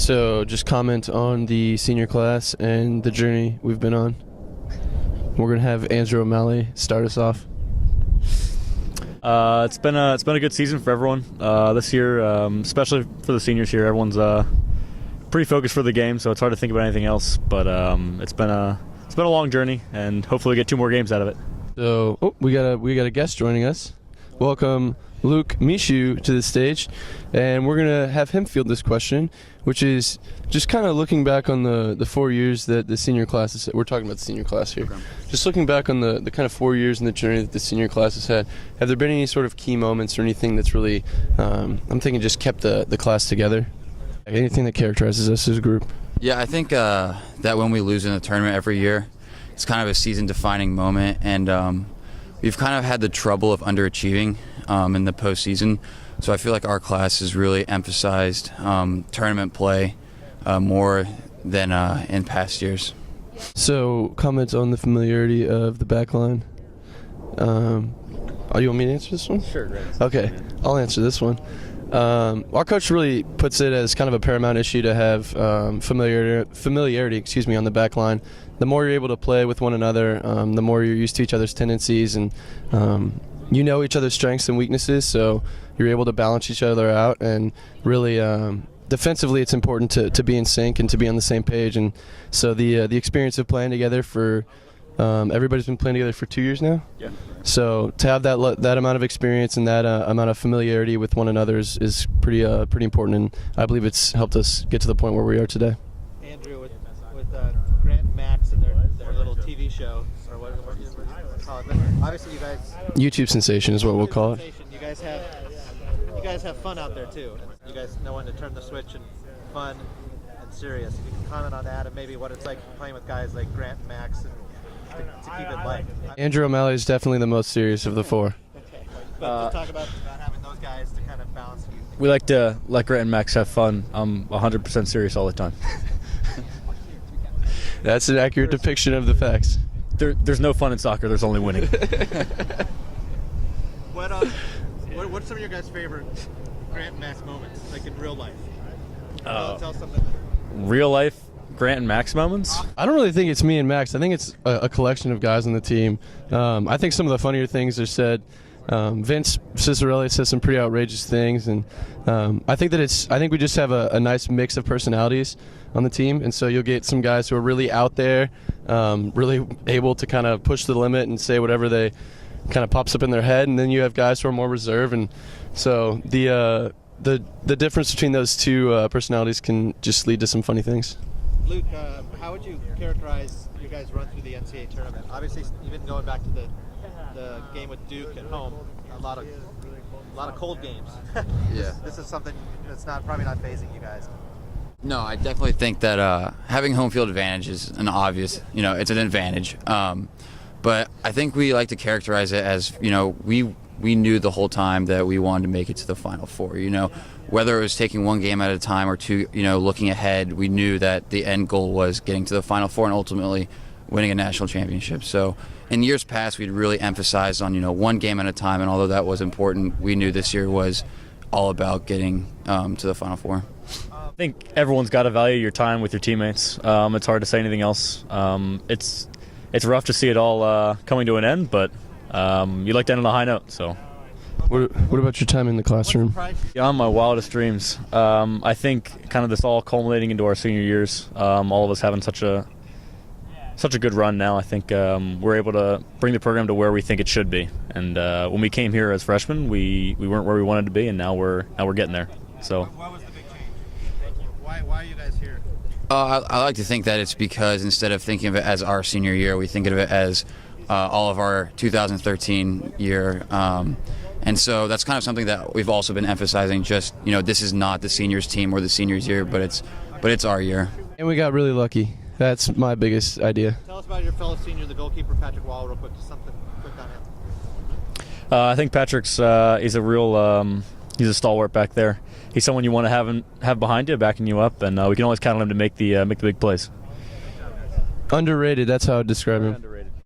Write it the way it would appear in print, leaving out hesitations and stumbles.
So just comment on the senior class and the journey we've been on. We're going to have Andrew O'Malley start us off. It's been a good season for everyone this year, especially for the seniors here. Everyone's pretty focused for the game, so it's hard to think about anything else. But it's been a long journey, and hopefully we get 2 more games out of it. So we got a guest joining us. Welcome Luke Mishu to the stage, and we're gonna have him field this question, which is just kind of looking back on the 4 years that the senior class is. We're talking about the senior class here. Okay. Just looking back on the kind of 4 years in the journey that the senior class has had. Have there been any sort of key moments or anything that's really, I'm thinking, just kept the class together? Anything that characterizes us as a group? Yeah, I think that when we lose in the tournament every year, it's kind of a season-defining moment, and we've kind of had the trouble of underachieving in the postseason. So I feel like our class has really emphasized tournament play more than in past years. So, comments on the familiarity of the back line. You want me to answer this one? Sure, great. Okay, I'll answer this one. Our coach really puts it as kind of a paramount issue to have familiarity, on the back line. The more you're able to play with one another, the more you're used to each other's tendencies, and you know each other's strengths and weaknesses, so you're able to balance each other out. And really, defensively, it's important to be in sync and to be on the same page. And so the experience of playing together for everybody's been playing together for 2 years now. Yeah. So to have that amount of experience and that amount of familiarity with one another is pretty important, and I believe it's helped us get to the point where we are today. Andrew, with Grant and Max and their little TV show, or what you call it. But obviously, you guys YouTube sensation is what we'll call it. You guys have fun out there too. You guys know when to turn the switch, and fun and serious. If you can comment on that and maybe what it's like playing with guys like Grant and Max, and to keep it light. Andrew O'Malley is definitely the most serious of the 4. Okay. But just talk about having those guys to kind of balance you. We like to let Grant and Max have fun. I'm 100% serious all the time. That's an accurate depiction of the facts. There's no fun in soccer. There's only winning. What's some of your guys' favorite Grant and Max moments, like in real life? Tell something. Real life Grant and Max moments? I don't really think it's me and Max. I think it's a collection of guys on the team. I think some of the funnier things are said. Vince Cicerelli says some pretty outrageous things, and I think we just have a nice mix of personalities on the team, and so you'll get some guys who are really out there, really able to kind of push the limit and say whatever they kind of pops up in their head, and then you have guys who are more reserved, and so the difference between those two personalities can just lead to some funny things. Luke, how would you characterize your guys' run through the NCAA tournament? Obviously, even going back to the game with Duke at home, a lot of cold games. Yeah. This is something that's probably not phasing you guys. No, I definitely think that having home field advantage is an obvious, it's an advantage. But I think we like to characterize it as, we knew the whole time that we wanted to make it to the Final Four. Whether it was taking one game at a time or two, looking ahead, we knew that the end goal was getting to the Final Four and ultimately winning a national championship. So in years past, we'd really emphasized on, one game at a time, and although that was important, we knew this year was all about getting to the Final Four. I think everyone's got to value your time with your teammates. It's hard to say anything else. It's rough to see it all coming to an end, but you like to end on a high note. So, what about your time in the classroom? Beyond my wildest dreams, I think kind of this all culminating into our senior years. All of us having such a good run now. I think we're able to bring the program to where we think it should be. And when we came here as freshmen, we weren't where we wanted to be, and now we're getting there. So. What was the big change? Why are you guys here? I like to think that it's because instead of thinking of it as our senior year, we think of it as all of our 2013 year. And so that's kind of something that we've also been emphasizing. Just, this is not the seniors team or the seniors year, but it's our year. And we got really lucky. That's my biggest idea. Tell us about your fellow senior, the goalkeeper, Patrick Wall, real quick. Just something quick on him. I think Patrick's he's a real he's a stalwart back there. He's someone you want to have behind you, backing you up, and we can always count on him to make the big plays. Underrated. That's how I'd describe him.